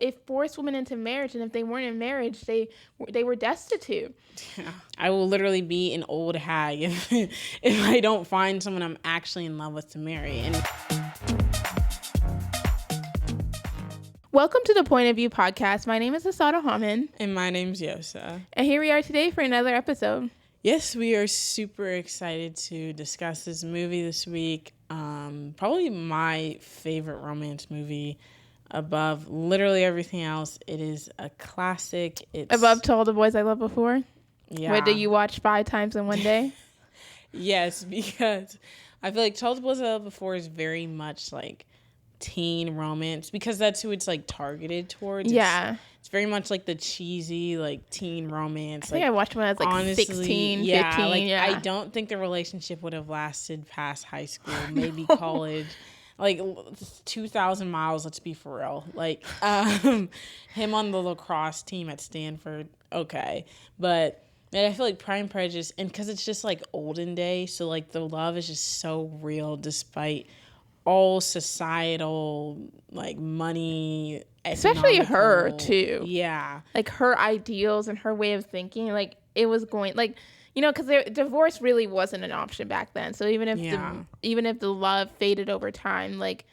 it forced women into marriage, and if they weren't in marriage, they were destitute. I will literally be an old hag if I don't find someone I'm actually in love with to marry. And welcome to the Point of View podcast. My name is Asada Haman. And my name's Yosa. And here we are today for another episode. Yes, we are super excited to discuss this movie this week. Probably my favorite romance movie above literally everything else. It is a classic. It's above To All the Boys I Loved Before. Yeah. What, did you watch 5 times in one day? Yes, because I feel like To All the Boys I Loved Before is very much like teen romance because that's who it's like targeted towards. Yeah. It's very much like the cheesy like teen romance. I think I watched when I was like honestly, 16, 15. I don't think the relationship would have lasted past high school, maybe college. Like 2,000 miles, let's be for real. Like him on the lacrosse team at Stanford, okay. But I feel like Pride and Prejudice, and because it's just like olden day, so like the love is just so real despite all societal like money, especially her too. Yeah, like her ideals and her way of thinking. Like it was going like, you know, because divorce really wasn't an option back then. So even if the love faded over time, like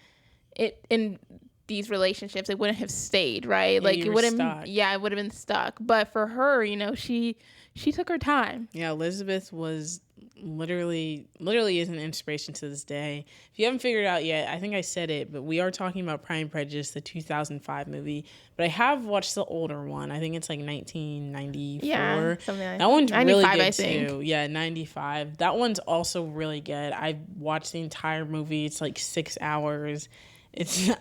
it in these relationships, it wouldn't have stayed, right? Yeah, like it wouldn't. Yeah, it would have been stuck. But for her, you know, she took her time. Yeah, Elizabeth was literally is an inspiration to this day. If you haven't figured it out yet, I think I said it, but we are talking about Pride and Prejudice, the 2005 movie. But I have watched the older one. I think it's like 1994. Yeah, something like that one's really good I think. too. Yeah, 95. That one's also really good. I watched the entire movie. It's like 6 hours.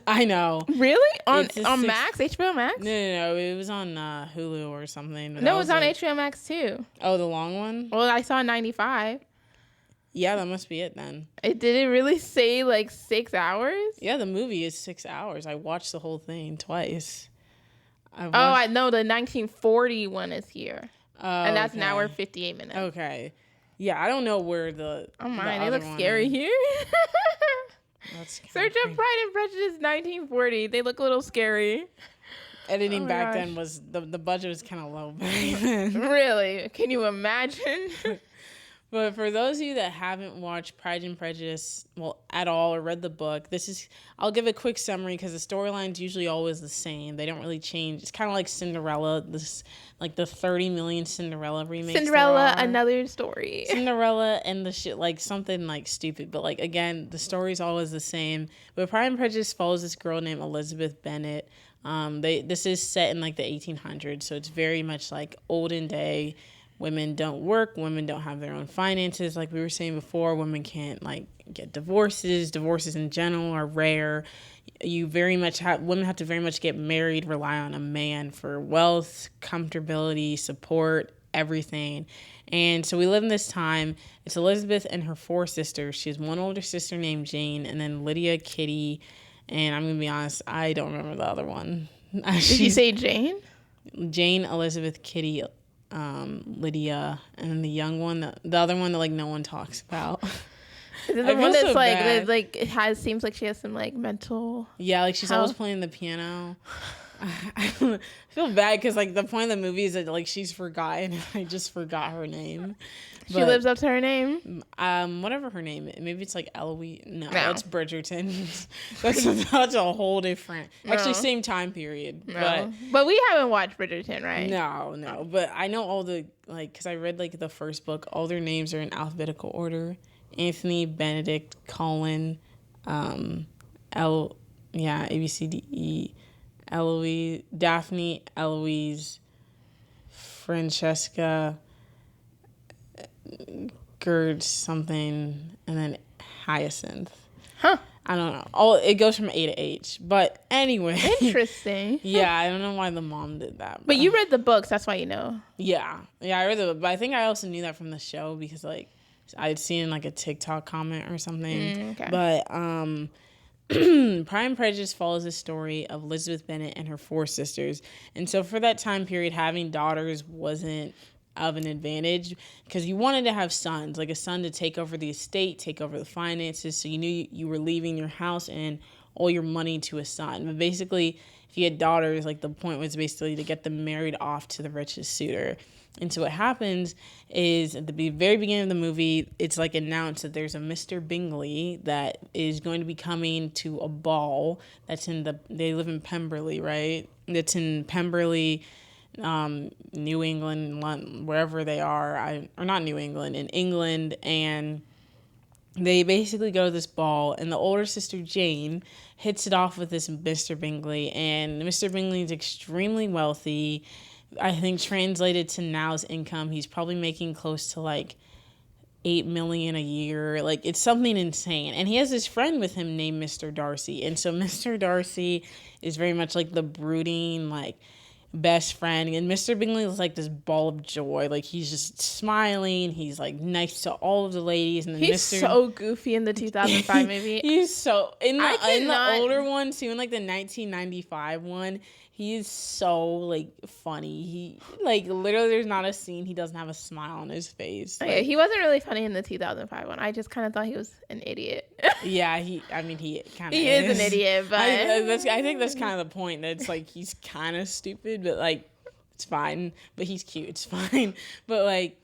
I know. Really? On Max? HBO Max? No. It was on Hulu or something. No, it was on HBO Max too. Oh, the long one? Well, I saw 95. Yeah, that must be it then. Did it really say like 6 hours? Yeah, the movie is 6 hours. I watched the whole thing twice. I know the 1940 one is here. Oh, and that's an hour 58 minutes. Okay. Yeah, I don't know where the they look scary here. Search up Pride and Prejudice 1940. They look a little scary. Editing back then was the budget was kind of low back then. Really? Can you imagine? But for those of you that haven't watched Pride and Prejudice, at all, or read the book, I'll give a quick summary because the storyline's usually always the same. They don't really change. It's kind of like Cinderella, like the 30 million Cinderella remakes. Cinderella, another story. Cinderella and the shit, like something like stupid. But like, again, the story's always the same. But Pride and Prejudice follows this girl named Elizabeth Bennet. This is set in like the 1800s, so it's very much like olden day. Women don't work. Women don't have their own finances. Like we were saying before, women can't like get divorces. Divorces in general are rare. Women have to very much get married, rely on a man for wealth, comfortability, support, everything. And so we live in this time. It's Elizabeth and her 4 sisters. She has one older sister named Jane, and then Lydia, Kitty, and I'm gonna be honest, I don't remember the other one. Did you say Jane? Jane, Elizabeth, Kitty, Lydia, and then the young one, the other one that like no one talks about. Is it the one that's seems like she has some like mental? Yeah, like she's always playing the piano. I feel bad because like the point of the movie is that like she's forgotten. I just forgot her name. She lives up to her name. Whatever her name is. Maybe it's like Eloise. No, that's Bridgerton. that's a whole different. Actually, same time period. No. But we haven't watched Bridgerton, right? No. But I know all the like because I read like the first book. All their names are in alphabetical order. Anthony, Benedict, Colin, ABCDE, Eloise, Daphne, Eloise, Francesca, Gerd something, and then Hyacinth. Huh. I don't know. It goes from A to H. But anyway. Interesting. Yeah, I don't know why the mom did that. But you read the books, that's why you know. Yeah, I read the book. But I think I also knew that from the show because like I'd seen like a TikTok comment or something. Okay. But Pride and Prejudice follows the story of Elizabeth Bennet and her 4 sisters. And so for that time period, having daughters wasn't of an advantage because you wanted to have sons, like a son to take over the estate, take over the finances. So you knew you were leaving your house and all your money to a son. But basically, if he had daughters, like the point was basically to get them married off to the richest suitor. And so what happens is at the very beginning of the movie, it's like announced that there's a Mr. Bingley that is going to be coming to a ball that's they live in Pemberley, right? That's in Pemberley, New England, London, wherever they are, or not New England, in England, and they basically go to this ball, and the older sister Jane hits it off with this Mr. Bingley, and Mr. Bingley is extremely wealthy. I think translated to now's income, he's probably making close to like $8 million a year. Like, it's something insane. And he has this friend with him named Mr. Darcy. And so Mr. Darcy is very much like the brooding, like, best friend. And Mr. Bingley is like this ball of joy. Like, he's just smiling. He's like nice to all of the ladies. And then he's so goofy in the 2005 movie. He's so in the older one too, in like the 1995 one. He is so, like, funny. He, like, literally there's not a scene he doesn't have a smile on his face. Like, okay, he wasn't really funny in the 2005 one. I just kind of thought he was an idiot. Yeah, he kind of He is an idiot, but... I think that's kind of the point, that it's, like, he's kind of stupid, but, like, it's fine. But he's cute. It's fine. But, like,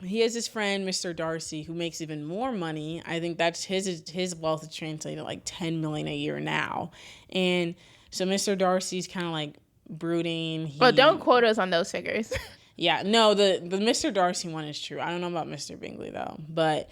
he has his friend, Mr. Darcy, who makes even more money. I think that's his wealth is translated to, like, $10 million a year now. And... so Mr. Darcy's kind of like brooding. But don't quote us on those figures. Yeah, no, the Mr. Darcy one is true. I don't know about Mr. Bingley though. But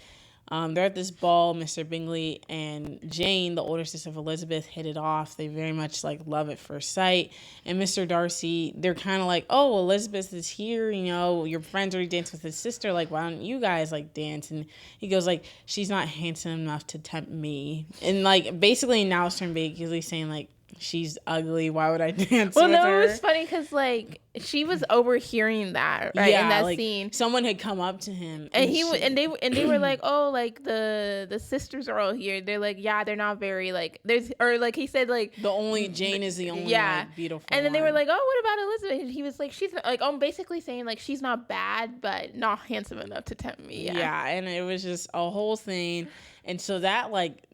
they're at this ball. Mr. Bingley and Jane, the older sister of Elizabeth, hit it off. They very much like love at first sight. And Mr. Darcy, they're kind of like, oh, Elizabeth is here. You know, your friend's already danced with his sister. Like, why don't you guys like dance? And he goes like, she's not handsome enough to tempt me. And like basically now it's turned basically saying like, she's ugly. Why would I dance with her? Well, no, it was funny because like she was overhearing that right in that like, scene. Someone had come up to him, and they were like, oh, like the sisters are all here. They're like, yeah, they're not very like like he said like Jane is the only like, beautiful. And then one. they were like, oh, what about Elizabeth? And he was like, she's like, I'm basically saying like she's not bad, but not handsome enough to tempt me. Yeah, and it was just a whole thing, and so that like.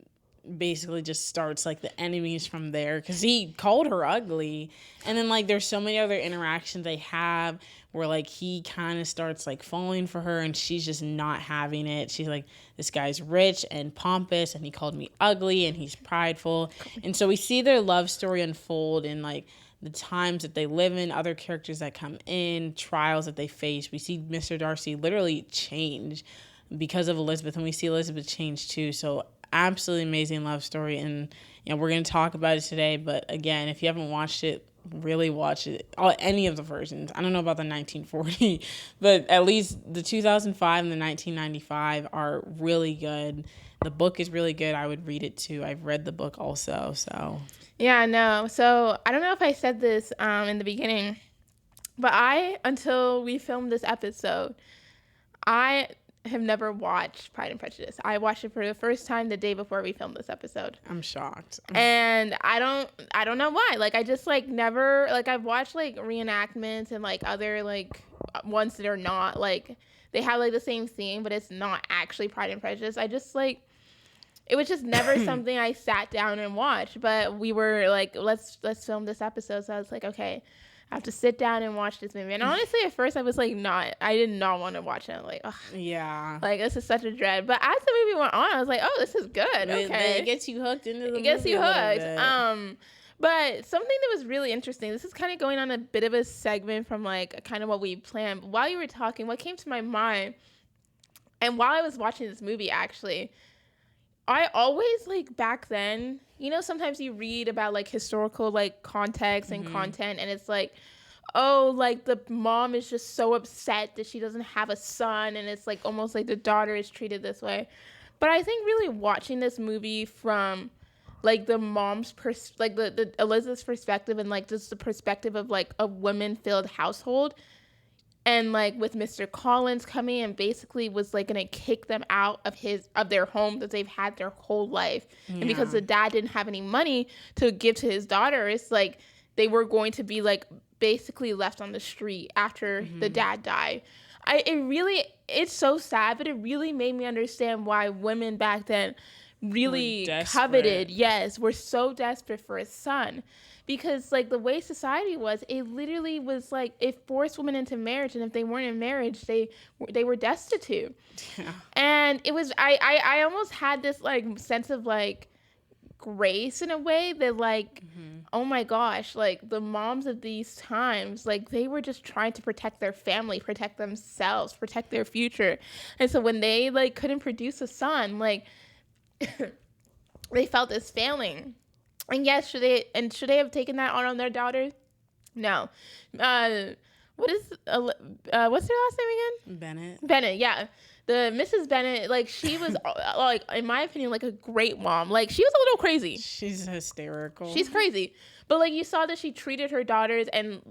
Basically just starts like the enemies from there because he called her ugly, and then like there's so many other interactions they have where like he kind of starts like falling for her and she's just not having it. She's like, this guy's rich and pompous and he called me ugly and he's prideful. And so we see their love story unfold in like the times that they live in, other characters that come in, trials that they face. We see Mr. Darcy literally change because of Elizabeth, and we see Elizabeth change too. So absolutely amazing love story, and you know we're going to talk about it today. But again, if you haven't watched it, really watch it. Any of the versions. I don't know about the 1940, but at least the 2005 and the 1995 are really good. The book is really good. I would read it too. I've read the book also. So yeah, no. So I don't know if I said this in the beginning, but until we filmed this episode, I have never watched Pride and Prejudice. I watched it for the first time the day before we filmed this episode. I'm shocked. And I don't know why. Like I just like never like I've watched like reenactments and like other like ones that are not like they have like the same theme, but it's not actually Pride and Prejudice. I just like it was just never something I sat down and watched. But we were like, let's film this episode. So I was like, okay, I have to sit down and watch this movie. And honestly, at first I was like, I did not want to watch it. I'm like, ugh. Yeah. Like, this is such a dread. But as the movie went on, I was like, oh, this is good. Okay. It gets you hooked into the movie. It gets you hooked. But something that was really interesting, this is kind of going on a bit of a segment from like kind of what we planned. But while you were talking, what came to my mind, and while I was watching this movie, actually, I always, like, back then, you know, sometimes you read about, like, historical, like, context and content, and it's like, oh, like, the mom is just so upset that she doesn't have a son, and it's, like, almost like the daughter is treated this way. But I think really watching this movie from, like, the mom's, the Elizabeth's perspective and, like, just the perspective of, like, a women-filled household, and like with Mr. Collins coming and basically was like gonna kick them out of their home that they've had their whole life. Yeah. And because the dad didn't have any money to give to his daughter, it's like they were going to be like basically left on the street after the dad died. It's so sad, but it really made me understand why women back then really coveted, were so desperate for a son. because like the way society was, it literally was like it forced women into marriage, and if they weren't in marriage, they were destitute. Yeah. And it was I almost had this like sense of like grace in a way that like oh my gosh, like the moms of these times, like they were just trying to protect their family, protect themselves, protect their future. And so when they like couldn't produce a son, like they felt this failing. And yes, should they have taken that on their daughters? No. What's their last name again? Bennet, yeah. The Mrs. Bennet, like, she was, like, in my opinion, like, a great mom. Like, she was a little crazy. She's hysterical. She's crazy. But, like, you saw that she treated her daughters and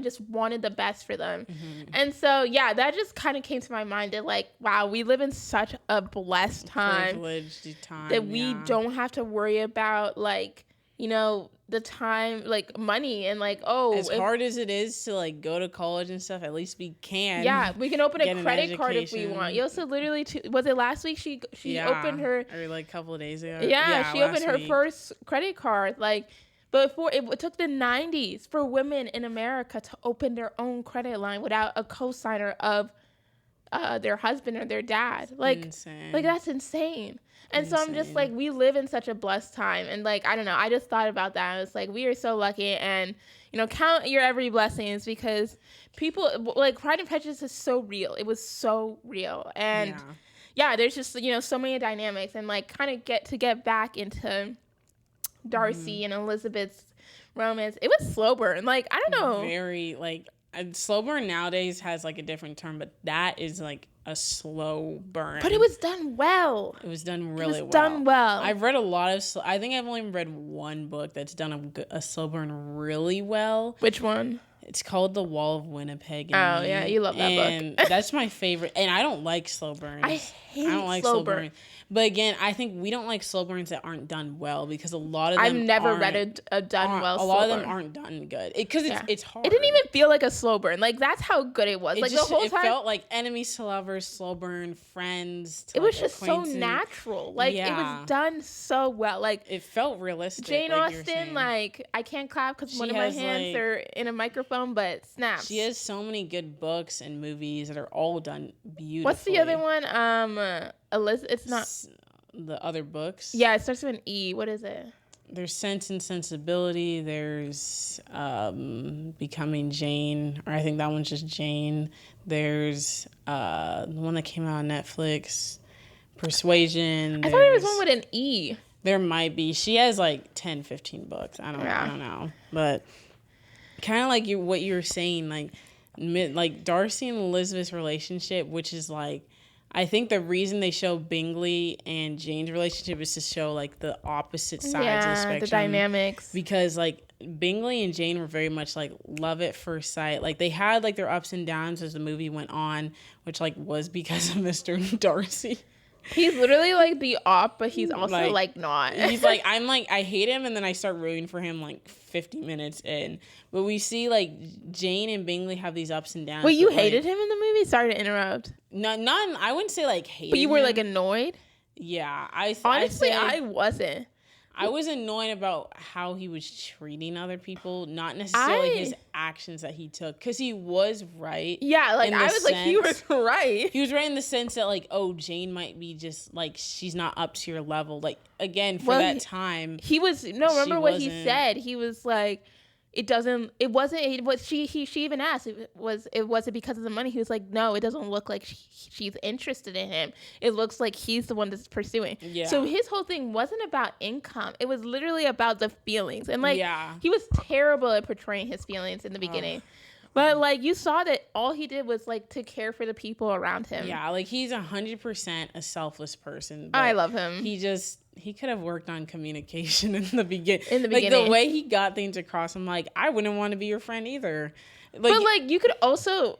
just wanted the best for them. And so, yeah, that just kind of came to my mind that, like, wow, we live in such a blessed time. Privileged time, that we don't have to worry about, like, you know, the time, like, money and, like, as hard as it is to, like, go to college and stuff, at least we can. Yeah, we can open a credit card if we want. You also literally, was it last week she opened her... Or, like, a couple of days ago. Yeah, she opened her first credit card. Like, before, it took the 90s for women in America to open their own credit line without a co-signer of their husband or their dad. Like, insane. Like, that's insane. And so I'm just like, we live in such a blessed time. And like, I don't know, I just thought about that. I was like, we are so lucky. And, you know, count your every blessings, because people, like, Pride and Prejudice is so real. It was so real. And yeah, there's just, you know, so many dynamics. And like, kind of get back into Darcy and Elizabeth's romance. It was slow burn. Like, I don't know. Very, like, slow burn nowadays has like a different term, but that is like a slow burn. But it was done well. It was done really well. Done well. I've read a lot of... I think I've only read one book that's done a slow burn really well. Which one? It's called The Wall of Winnipeg. Oh, yeah. You love that book. And that's my favorite. And I don't like slow burns. I don't like slow burns. But again, I think we don't like slow burns that aren't done well, because a lot of them I've never read a done well slow burn. A lot of them aren't done good. Because it's hard. It didn't even feel like a slow burn. Like, that's how good it was. Like, the whole time. It felt like enemies to lovers, slow burn, friends to, it was just so natural. Like, it was done so well. Like, it felt realistic. Jane Austen, like, I can't clap because one of my hands are in a microphone, but snaps. She has so many good books and movies that are all done beautifully. What's the other one? Elizabeth. It's not... The other books? Yeah, it starts with an E. What is it? There's Sense and Sensibility. There's Becoming Jane, or I think that one's just Jane. There's the one that came out on Netflix, Persuasion. I thought there was one with an E. There might be. She has like 10, 15 books. I don't know. But kind of like what you were saying, like Darcy and Elizabeth's relationship, which is like, I think the reason they show Bingley and Jane's relationship is to show like the opposite sides of the spectrum. The dynamics. Because like Bingley and Jane were very much like love at first sight. Like they had like their ups and downs as the movie went on, which like was because of Mr. Darcy. He's literally like the op, but he's also like not. He's like, I hate him, and then I start rooting for him like 50 minutes in. But we see like Jane and Bingley have these ups and downs. Wait, you hated him in the movie? Sorry to interrupt. No, I wouldn't say like hated. But you were him. like annoyed? Yeah, honestly, I wasn't. I was annoyed about how he was treating other people, not necessarily his actions that he took, because he was right. Yeah, like I was like, he was right. He was right in the sense that like, oh, Jane might be just like, she's not up to your level. Like again, for that time, he was remember what he said? He was like, she even asked, was it because of the money? He was like, no, it doesn't look like she's interested in him. It looks like he's the one that's pursuing. Yeah. So his whole thing wasn't about income. It was literally about the feelings. And like, he was terrible at portraying his feelings in the beginning. But like, you saw that all he did was like to care for the people around him. Yeah, like he's 100% a selfless person. I love him. He could have worked on communication in the beginning. Like the way he got things across, I'm like, I wouldn't want to be your friend either. Like, but like, you could also,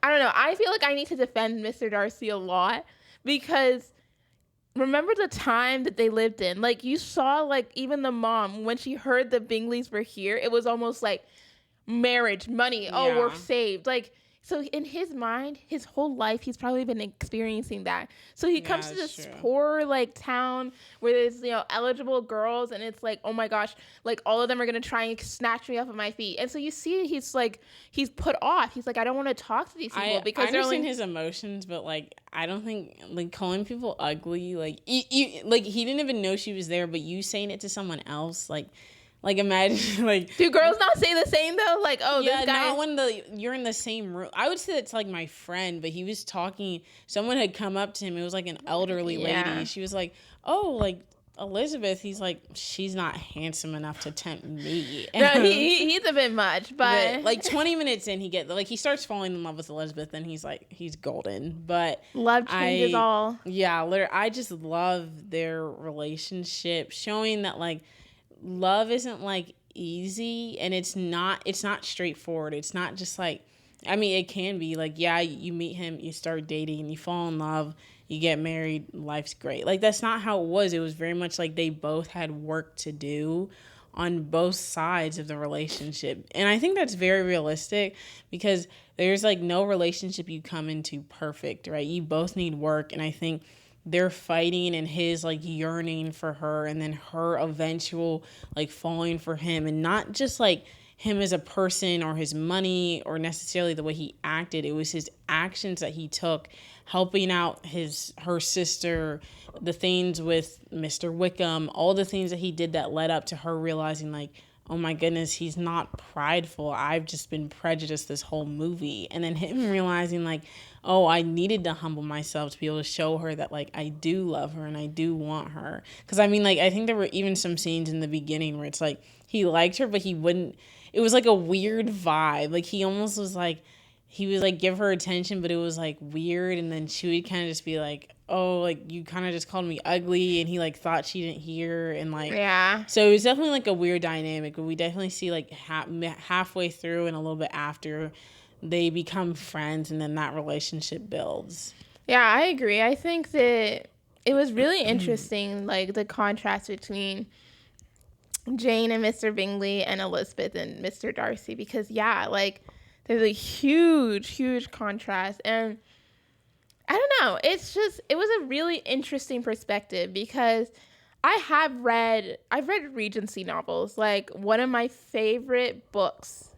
I don't know. I feel like I need to defend Mr. Darcy a lot, because remember the time that they lived in. Like, you saw like even the mom, when she heard the Bingleys were here, it was almost like marriage, money. Oh, we're saved. Like, So in his mind, his whole life, he's probably been experiencing that. So he comes to this poor like town where there's, you know, eligible girls, and it's like, oh my gosh, like all of them are gonna try and snatch me off of my feet. And so you see, he's put off. He's like, I don't want to talk to these people because I understand his emotions, but like I don't think like calling people ugly, like like he didn't even know she was there, but you saying it to someone else, like imagine like, do girls not say the same though? Like, oh, yeah, this guy. not when you're in the same room. I would say it's like my friend, but he was talking. Someone had come up to him. It was like an elderly lady. She was like, "Oh, like Elizabeth." He's like, "She's not handsome enough to tempt me." No, he's a bit much, but like 20 minutes in, he starts falling in love with Elizabeth, and he's golden. But love changes all. Yeah, literally, I just love their relationship, showing that like love isn't like easy, and it's not straightforward. It's not just like, I mean, it can be like, yeah, you meet him, you start dating, you fall in love, you get married, life's great. Like that's not how it was. It was very much like they both had work to do on both sides of the relationship. And I think that's very realistic, because there's like no relationship you come into perfect, right? You both need work. And I think they're fighting, and his like yearning for her, and then her eventual like falling for him, and not just like him as a person or his money or necessarily the way he acted. It was his actions that he took, helping out her sister, the things with Mr. Wickham, all the things that he did that led up to her realizing like, oh my goodness, he's not prideful. I've just been prejudiced this whole movie. And then him realizing like, oh, I needed to humble myself to be able to show her that like I do love her and I do want her. Because I mean, like, I think there were even some scenes in the beginning where it's like he liked her, but he wouldn't. It was like a weird vibe. Like he almost was like, he would like give her attention, but it was like weird. And then she would kind of just be like, oh, like you kind of just called me ugly, and he like thought she didn't hear, and like, yeah. So it was definitely like a weird dynamic, but we definitely see like halfway through and a little bit after they become friends, and then that relationship builds. Yeah, I agree. I think that it was really interesting, like the contrast between Jane and Mr. Bingley and Elizabeth and Mr. Darcy, because yeah, like there's a huge contrast. And I don't know, it was a really interesting perspective, because I've read Regency novels. Like one of my favorite books,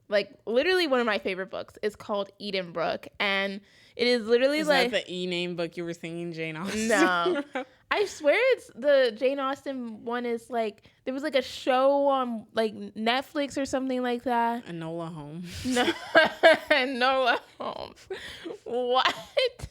like literally one of my favorite books, is called Edenbrooke, and it is literally is like that the E-name book you were thinking, Jane Austen? No. I swear it's the Jane Austen one. Is like there was like a show on like Netflix or something like that. Enola Holmes. No, Enola Holmes. What?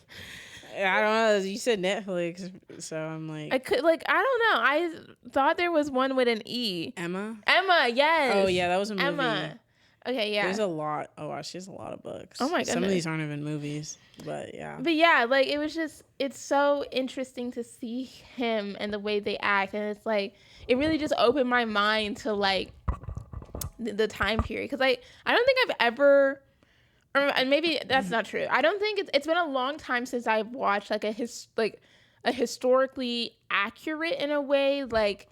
I don't know. You said Netflix, so I'm like, I don't know. I thought there was one with an E. Emma, yes. Oh yeah, that was a movie. Emma. Okay, yeah. There's a lot. Oh wow, she has a lot of books. Oh my goodness. Some of these aren't even movies, but yeah. But yeah, like it was just, it's so interesting to see him and the way they act, and it's like it really just opened my mind to like the time period, because I don't think I've ever, and maybe that's not true. I don't think it's been a long time since I've watched like a historically accurate in a way, like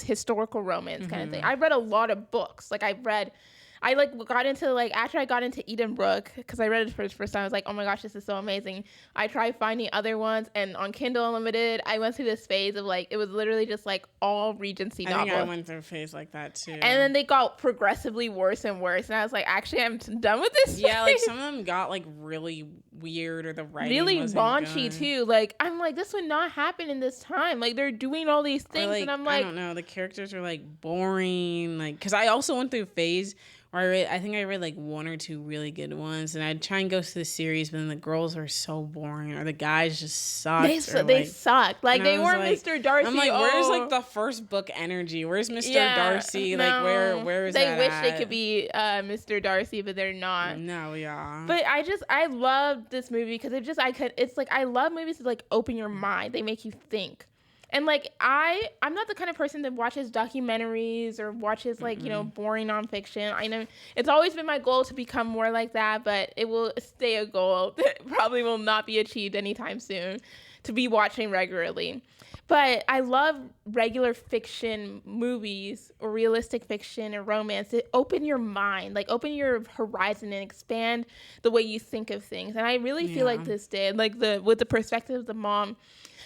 historical romance kind of thing. I've read a lot of books. Like I got into like, after I got into Edenbrooke, because I read it for the first time, I was like, oh my gosh, this is so amazing. I tried finding other ones, and on Kindle Unlimited, I went through this phase of like, it was literally just like all Regency novels. I think I went through a phase like that too. And then they got progressively worse and worse, and I was like, actually, I'm done with this. Yeah, like some of them got like really weird, or the writing really wasn't raunchy good. Too. Like I'm like, this would not happen in this time. Like they're doing all these things, like, and I'm like, I don't know, the characters are like boring. Like, because I also went through a phase where I think I read like one or two really good ones, and I'd try and go through the series, but then the girls are so boring, or the guys just sucked. They sucked. Like they weren't like, Mr. Darcy. I'm like, where's like the first book energy? Where's Mr. Darcy? No. Like where is that? They wish they could be Mr. Darcy, but they're not. No, yeah. But I love this movie because it's like, I love movies that like open your mind. They make you think. And like I'm not the kind of person that watches documentaries or watches like boring nonfiction. I know it's always been my goal to become more like that, but it will stay a goal that probably will not be achieved anytime soon. to be watching regularly. But I love regular fiction movies or realistic fiction or romance that open your mind, like open your horizon and expand the way you think of things. And I really feel like this did, like with the perspective of the mom,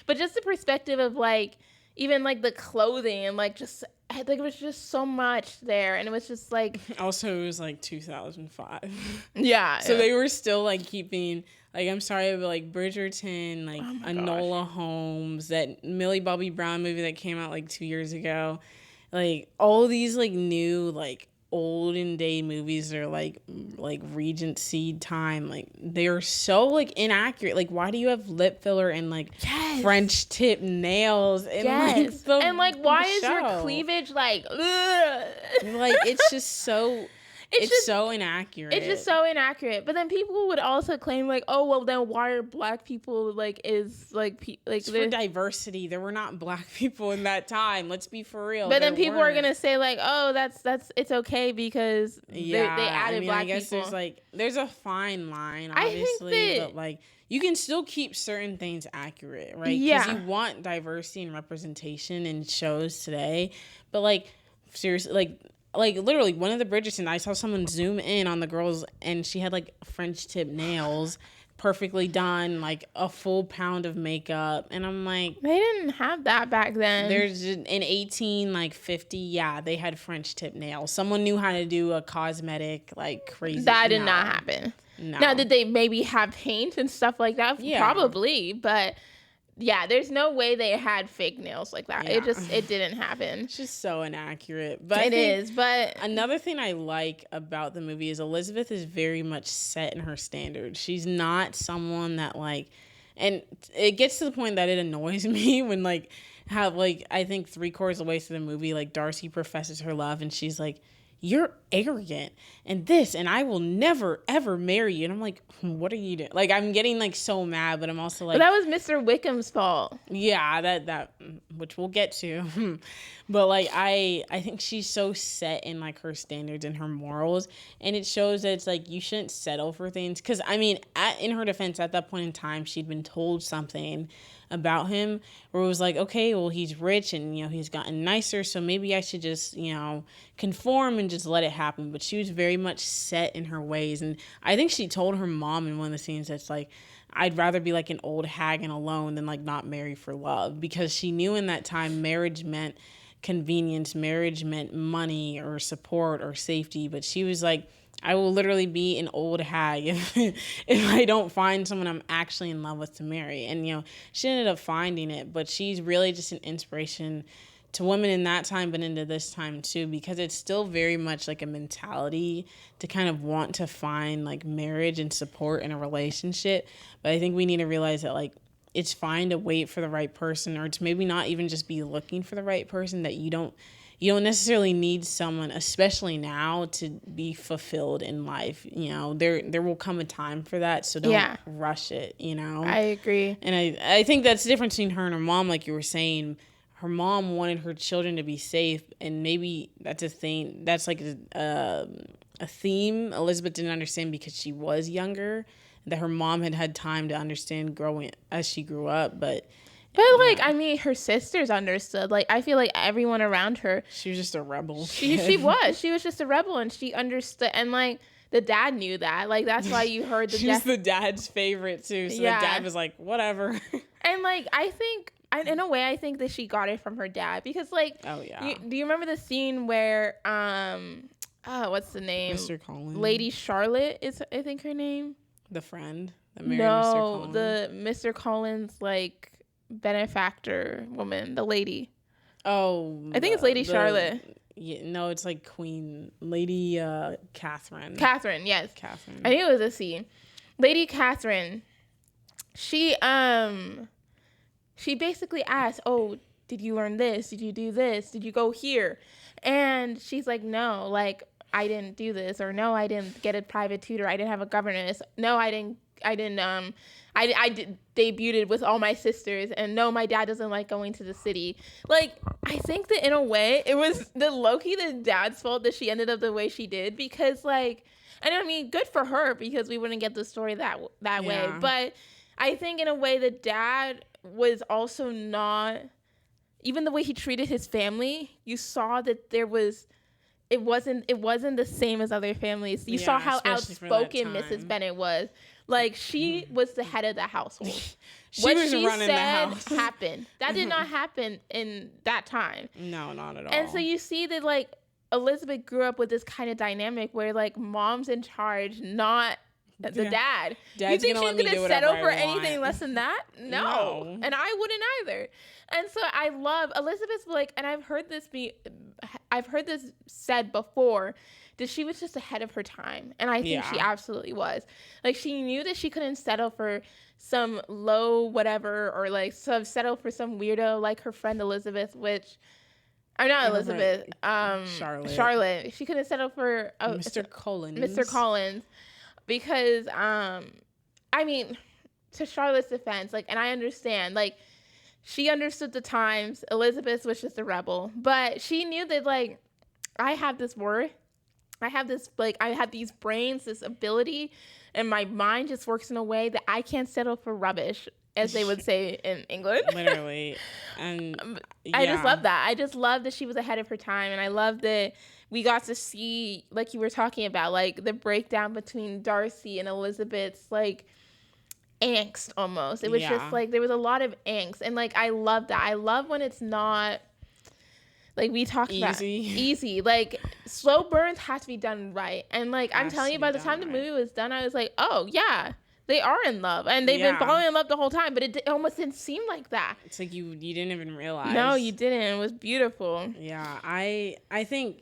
but just the perspective of like even like the clothing and like just like it was just so much there, and it was just like also it was like 2005. Yeah. So they were still like keeping like I'm sorry, but like Bridgerton, like Enola Holmes, that Millie Bobby Brown movie that came out like 2 years ago, like all these like new like olden day movies are like Regency time, like they are so like inaccurate. Like why do you have lip filler and like French tip nails and like why is your cleavage like ugh? Like it's just so it's so inaccurate. It's just so inaccurate. But then people would also claim like, oh well, then why are black people like is like it's for diversity. There were not black people in that time. Let's be for real. But then people are gonna say like, oh, that's it's okay because they added black people. I guess there's a fine line, obviously, but like you can still keep certain things accurate, right? Because you want diversity and representation in shows today, but like seriously, like literally one of the Bridgerton, I saw someone zoom in on the girls and she had like French tip nails, perfectly done, like a full pound of makeup, and I'm like, they didn't have that back then. There's in 1850, they had French tip nails. Someone knew how to do a cosmetic like crazy. That did not happen. No. Now, did they maybe have paint and stuff like that? Yeah. Probably, but yeah, there's no way they had fake nails like that. Yeah. It didn't happen. It's just so inaccurate. But but another thing I like about the movie is Elizabeth is very much set in her standards. She's not someone that like, and it gets to the point that it annoys me when like have like I think 3/4 of the way through the movie, like Darcy professes her love and she's like, you're arrogant and this, and I will never ever marry you. And I'm like, what are you doing? Like, I'm getting like so mad, but I'm also like, but that was Mr. Wickham's fault. Yeah, that which we'll get to. But like, I think she's so set in like her standards and her morals, and it shows that it's like you shouldn't settle for things. Because I mean, in her defense, at that point in time, she'd been told something about him where it was like, okay, well, he's rich and he's gotten nicer, so maybe I should just conform and just let it happen. But she was very much set in her ways, and I think she told her mom in one of the scenes that's like, I'd rather be like an old hag and alone than like not marry for love, because she knew in that time marriage meant convenience, marriage meant money or support or safety. But she was like, I will literally be an old hag if I don't find someone I'm actually in love with to marry. And, she ended up finding it, but she's really just an inspiration to women in that time, but into this time too, because it's still very much like a mentality to kind of want to find like marriage and support in a relationship. But I think we need to realize that like, it's fine to wait for the right person, or to maybe not even just be looking for the right person, that you don't necessarily need someone, especially now, to be fulfilled in life. There will come a time for that, so don't rush it, I agree. And I think that's the difference between her and her mom, like you were saying. Her mom wanted her children to be safe, and maybe that's a thing, that's like a theme Elizabeth didn't understand because she was younger, that her mom had time to understand growing as she grew up. But like, I mean, her sisters understood. Like, I feel like everyone around her, she was just a rebel. She was just a rebel, and she understood. And like, the dad knew that. Like, that's why you heard the she's the dad's favorite too. So the dad was like, whatever. And like, I think, in a way, I think that she got it from her dad, because like, do you remember the scene where what's the name? Mr. Collins. Lady Charlotte is, I think, her name. The friend that married Mr. Collins. The Mr. Collins like benefactor woman, the lady. Oh, I think it's Lady Charlotte. Yeah, no, it's like Queen Lady Catherine. Catherine, yes. Catherine. I think it was a scene. Lady Catherine. She basically asked, "Oh, did you learn this? Did you do this? Did you go here?" And she's like, "No, like, I didn't do this," or "No, I didn't get a private tutor. I didn't have a governess. No, I debuted with all my sisters, and no, my dad doesn't like going to the city." Like, I think that in a way it was the dad's fault that she ended up the way she did, because like, and I mean, good for her, because we wouldn't get the story that way. But I think in a way the dad was also not, even the way he treated his family, you saw that it wasn't the same as other families. You saw how outspoken Mrs. Bennet was. Like, she was the head of the household. She was running the house. Happened. That did not happen in that time. No, not at all. And so you see that, like, Elizabeth grew up with this kind of dynamic where, like, mom's in charge, not the dad. Dad's you think she's going to settle for anything less than that? No. And I wouldn't either. And so I love Elizabeth's, like, and I've heard this said before, that she was just ahead of her time. And I think she absolutely was. Like, she knew that she couldn't settle for some low whatever, or like settle for some weirdo like her friend Elizabeth, which I'm not Elizabeth, Charlotte. She couldn't settle for Mr. Collins. Mr. Collins, because I mean, to Charlotte's defense, like, and I understand, like, she understood the times. Elizabeth was just a rebel, but she knew that, like, I have this worth. I have this, like, I have these brains, this ability, and my mind just works in a way that I can't settle for rubbish, as they would say in England. Literally. And I just love that. I just love that she was ahead of her time. And I love that we got to see, like you were talking about, like, the breakdown between Darcy and Elizabeth's, like, angst almost. It was just, like, there was a lot of angst. And, like, I love that. I love when it's not, like we talked about, easy. Like, slow burns have to be done right. And, like, I'm telling you, by the time the movie was done, I was like, oh, yeah, they are in love. And they've been falling in love the whole time. But it almost didn't seem like that. It's like you didn't even realize. No, you didn't. It was beautiful. Yeah, I think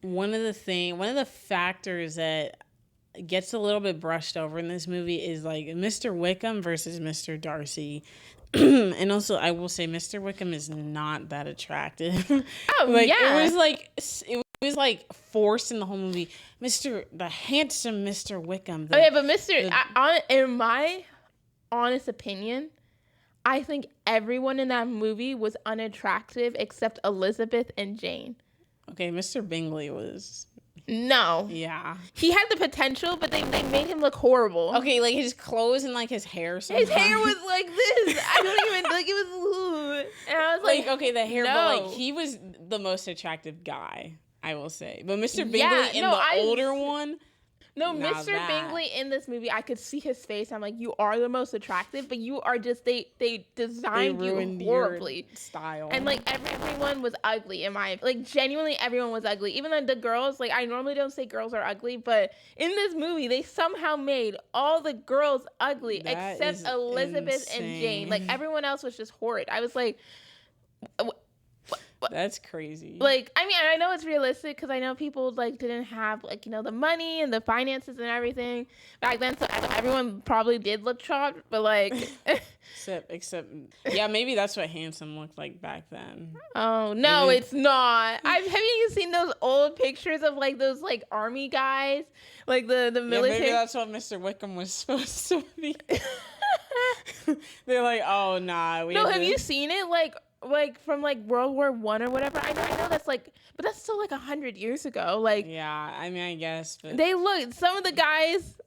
one of the factors that gets a little bit brushed over in this movie is, like, Mr. Wickham versus Mr. Darcy. And also, I will say, Mr. Wickham is not that attractive. Oh, like, yeah. It was like forced in the whole movie. The handsome Mr. Wickham. But in my honest opinion, I think everyone in that movie was unattractive except Elizabeth and Jane. Okay, Mr. Bingley was... No. Yeah. He had the potential, but they made him look horrible. Okay, like, his clothes and, like, his hair. Sometimes. His hair was like this. I don't even, like, it was... And I was like, okay, the hair, but, like, he was the most attractive guy, I will say. But Mr. Bingley older one... No, Mr. Bingley in this movie, I could see his face. I'm like, you are the most attractive, but you are just, they designed you horribly. Your style. And, like, everyone was ugly genuinely everyone was ugly. Even like the girls, like, I normally don't say girls are ugly, but in this movie, they somehow made all the girls ugly except Elizabeth and Jane. Like, everyone else was just horrid. I was like... That's crazy. Like, I mean, I know it's realistic because I know people, like, didn't have, like, you know, the money and the finances and everything back then. So everyone probably did look chopped, but, like... except, yeah, maybe that's what handsome looked like back then. Oh, no, it's not. Have you seen those old pictures of, like, those, like, army guys? Like, the military... Yeah, maybe that's what Mr. Wickham was supposed to be. They're like, oh, nah. Have you seen it? Like from, like, World War I or whatever. I know that's, like, but that's still, like, 100 years ago. Like, yeah, I mean, I guess. But some of the guys,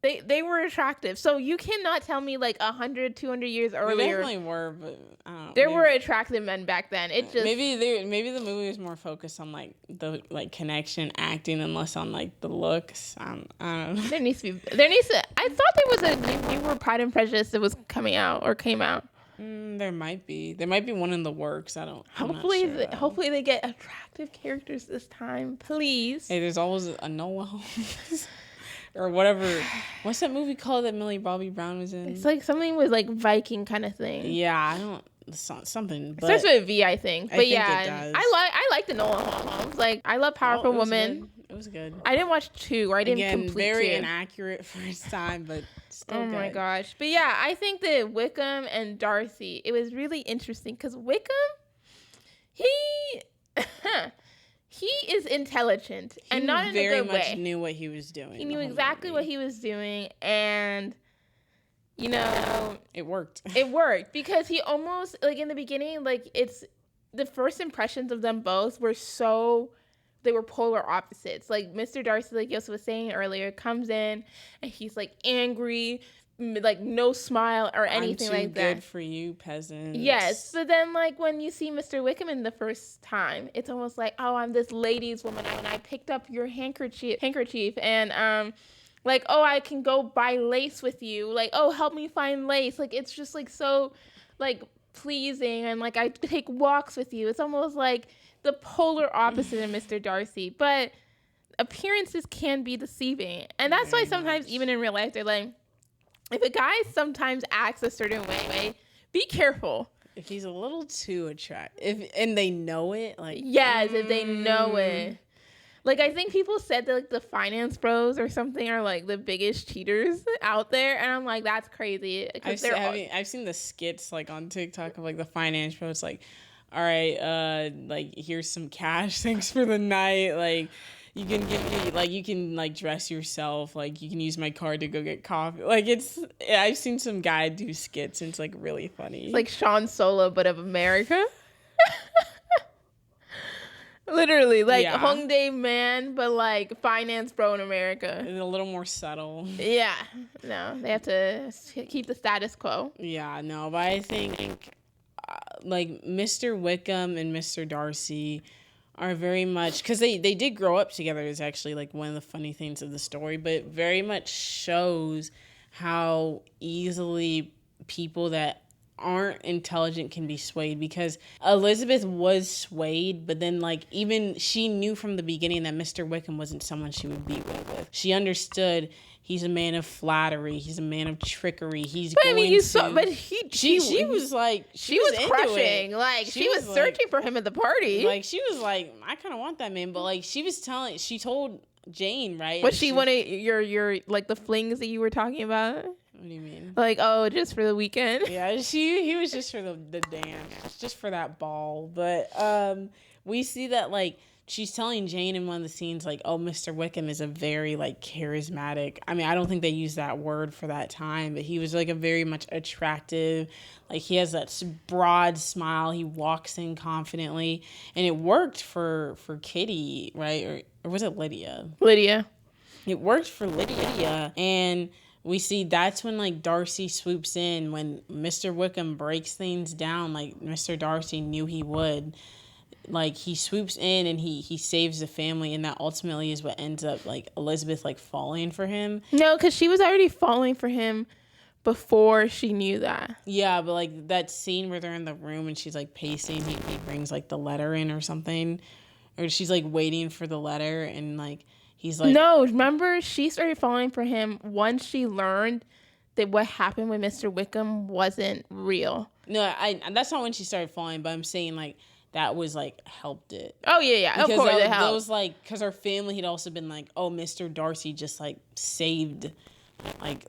they were attractive. So you cannot tell me, like, 100, 200 years earlier. They definitely were, but I don't know. There were attractive men back then. It just maybe the movie was more focused on, like, the, like, connection acting and less on, like, the looks. I don't know. There needs to. I thought there was a newer Pride and Prejudice that was came out. There might be one in the works. Hopefully they get attractive characters this time, please. Hey, there's always a Noah Holmes or whatever. What's that movie called that Millie Bobby Brown was in? It's like something with, like, Viking kind of thing. Yeah, I don't. Something. But it starts with a V, I think. But it does. I like the Noah Holmes. Like, I love Powerful Woman. It was good. I didn't watch 2, or I didn't complete 2. Very inaccurate first time, but still good. My gosh. But yeah, I think that Wickham and Darcy, it was really interesting because Wickham, he is intelligent and not in a good way. He very much knew what he was doing. He knew exactly what he was doing, and, you know, it worked. It worked because he almost, like, in the beginning, like, it's the first impressions of them both were they were polar opposites. Like, Mr. Darcy, like Yosef was saying earlier, comes in and he's, like, angry, like no smile or anything like that. Good for you, peasants. Yes, but then like when you see Mr. Wickham in the first time, it's almost like, oh, I'm this ladies' woman, and I picked up your handkerchief, and like, oh, I can go buy lace with you, like, oh, help me find lace, like it's just like so, like pleasing, and like I take walks with you. It's almost like the polar opposite of Mr. Darcy, but appearances can be deceiving, and that's why sometimes even in real life they're like, if a guy sometimes acts a certain way, be careful. If he's a little too attractive, and they know it, like yes, if they know it. Like I think people said that like the finance bros or something are like the biggest cheaters out there, and I'm like, that's crazy. I've seen the skits like on TikTok of like the finance bros, like, all right, like here's some cash, thanks for the night, like. You can give me, like, you can, like, dress yourself. Like, you can use my card to go get coffee. Like, I've seen some guy do skits, and it's, like, really funny. It's like Sean Solo, but of America. Literally, like, Hongdae man, but, like, finance bro in America. It's a little more subtle. Yeah. No, they have to keep the status quo. Yeah, no, but I think, like, Mr. Wickham and Mr. Darcy are very much, because they did grow up together, is actually like one of the funny things of the story, but it very much shows how easily people that aren't intelligent can be swayed, because Elizabeth was swayed, but then like even she knew from the beginning that Mr. Wickham wasn't someone she would be with. She understood he's a man of flattery. He's a man of trickery. She was crushing. Like she was searching for him at the party. Like she was like, I kind of want that man, but like she told Jane, right? Was she one of your like the flings that you were talking about? What do you mean? Like, oh, just for the weekend? Yeah, he was just for the dance, just for that ball. But we see that like she's telling Jane in one of the scenes, like, oh, Mr. Wickham is a very, like, charismatic. I mean, I don't think they used that word for that time, but he was, like, a very much attractive. Like, he has that broad smile. He walks in confidently. And it worked for Kitty, right? Or was it Lydia? Lydia. It worked for Lydia. And we see that's when, like, Darcy swoops in. When Mr. Wickham breaks things down, like, Mr. Darcy knew he would. Like, he swoops in and he saves the family, and that ultimately is what ends up, like, Elizabeth, like, falling for him. No, because she was already falling for him before she knew that. Yeah, but, like, that scene where they're in the room and she's, like, pacing, he brings, like, the letter in or something. Or she's, like, waiting for the letter, and, like, he's, like... No, remember, she started falling for him once she learned that what happened with Mr. Wickham wasn't real. No, that's not when she started falling, but I'm saying, like... That was, like, helped it. Oh, yeah. Of course it helped. Those, like, because her family had also been like, oh, Mr. Darcy just, like, saved, like,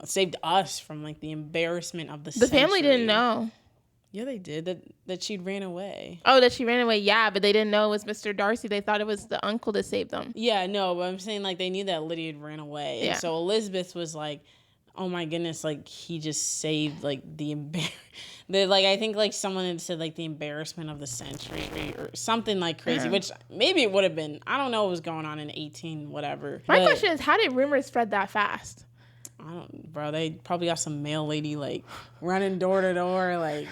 saved us from, like, the embarrassment of the century. The family didn't know. Yeah, they did. That she'd ran away. Oh, that she ran away, yeah, but they didn't know it was Mr. Darcy. They thought it was the uncle that saved them. Yeah, no, but I'm saying, like, they knew that Lydia had ran away. Yeah. And so Elizabeth was like, oh my goodness, like, he just saved, like, I think, like, someone had said, like, the embarrassment of the century or something, like, crazy, which maybe it would have been. I don't know what was going on in 18, whatever. My question is, how did rumors spread that fast? Bro, they probably got some mail lady, like, running door to door, like,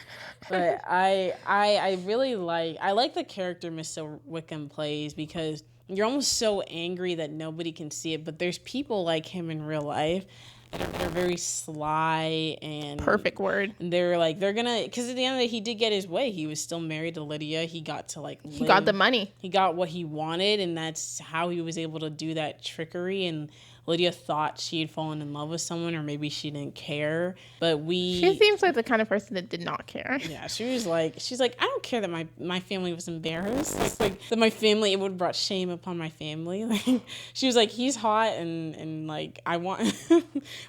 but I really like the character Mr. Wickham plays, because you're almost so angry that nobody can see it, but there's people like him in real life. They're very sly and... Perfect word. They're gonna... Because at the end of the day, he did get his way. He was still married to Lydia. He got to, like, live. He got the money. He got what he wanted, and that's how he was able to do that trickery. And Lydia thought she had fallen in love with someone, or maybe she didn't care. But She seems like the kind of person that did not care. Yeah, she's like, I don't care that my family was embarrassed. Like that my family, it would have brought shame upon my family. Like, she was like, he's hot, and like, I want...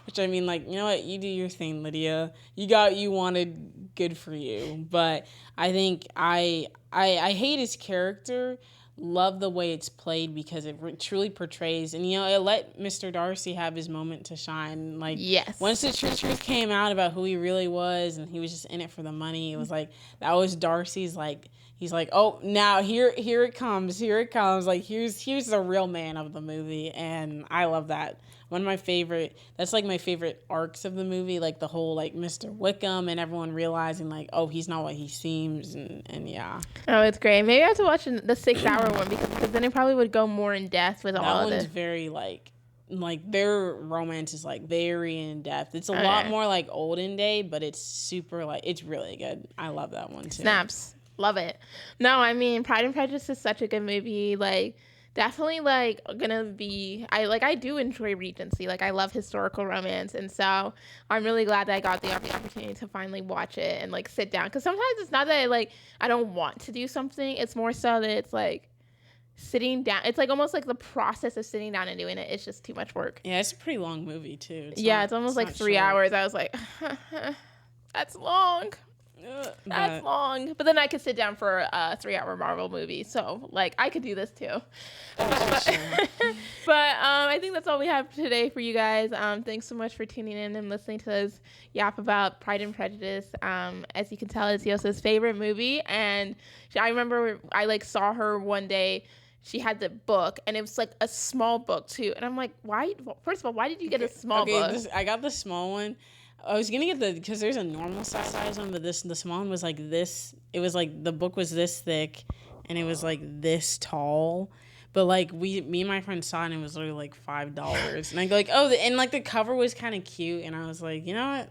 Which, I mean, like, you know what? You do your thing, Lydia. You got what you wanted. Good for you. But I think I hate his character. Love the way it's played, because it truly portrays, and, you know, it let Mr. Darcy have his moment to shine. Like, yes. Once the truth came out about who he really was, and he was just in it for the money, it was like, that was Darcy's, like, he's like, oh, now here it comes. Like, here's the real man of the movie. And I love that. That's like my favorite arcs of the movie, like the whole like Mr. Wickham and everyone realizing like, oh, he's not what he seems, and yeah. Oh, it's great. Maybe I have to watch the 6-hour one because then it probably would go more in depth with all of it. That one's very like their romance is like very in depth. It's a lot more like olden day, but it's super like it's really good. I love that one too. Snaps. Love it. No, I mean Pride and Prejudice is such a good movie. Like definitely like gonna be I do enjoy Regency. Like I love historical romance, and so I'm really glad that I got the opportunity to finally watch it and like sit down, because sometimes it's not that I don't want to do something, it's more so that it's like sitting down, it's like almost like the process of sitting down and doing it, it's just too much work. Yeah, it's a pretty long movie too. It's almost like 3 hours. I was like that's long. That's long. But then I could sit down for a 3-hour Marvel movie. So, like, I could do this too. But I think that's all we have today for you guys. Thanks so much for tuning in and listening to us yap about Pride and Prejudice. As you can tell, it's Yosa's favorite movie. And I remember I, saw her one day. She had the book, and it was, like, a small book, too. And I'm like, why? First of all, why did you get a small book? I got the small one. I was gonna get because there's a normal size one, but the small one was like this. It was like the book was this thick, and it was like this tall. But like me and my friend saw it, and it was literally like $5. And I go like, oh, and like the cover was kind of cute, and I was like, you know what?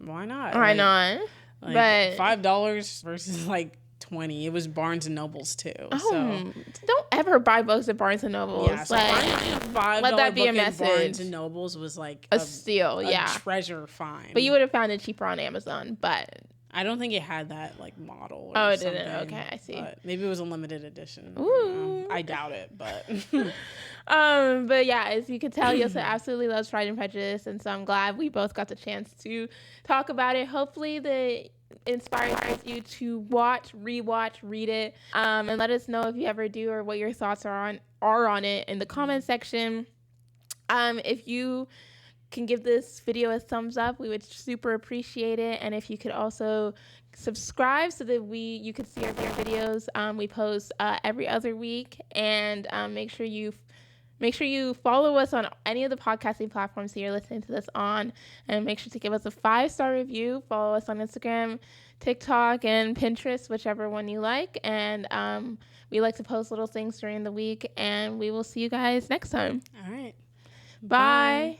Why not? Why not? Like, but $5 versus like 20. It was Barnes and Nobles too. So don't ever buy books at Barnes and Nobles. Yeah, so $5 let that be a message. Barnes and Nobles was like a steal, a treasure find. But you would have found it cheaper on Amazon. But I don't think it had that like model. Or it didn't. Okay, I see. But maybe it was a limited edition. Ooh. I doubt it, but. But yeah, as you can tell, Yosa absolutely loves Pride and Prejudice, and so I'm glad we both got the chance to talk about it. Hopefully, the inspires you to watch, rewatch, read it, and let us know if you ever do or what your thoughts are on it in the comment section. If you can give this video a thumbs up, we would super appreciate it. And if you could also subscribe so that you could see our videos. We post every other week, and make sure you follow us on any of the podcasting platforms that you're listening to this on, and make sure to give us a 5-star review. Follow us on Instagram, TikTok, and Pinterest, whichever one you like. And we like to post little things during the week, and we will see you guys next time. All right. Bye.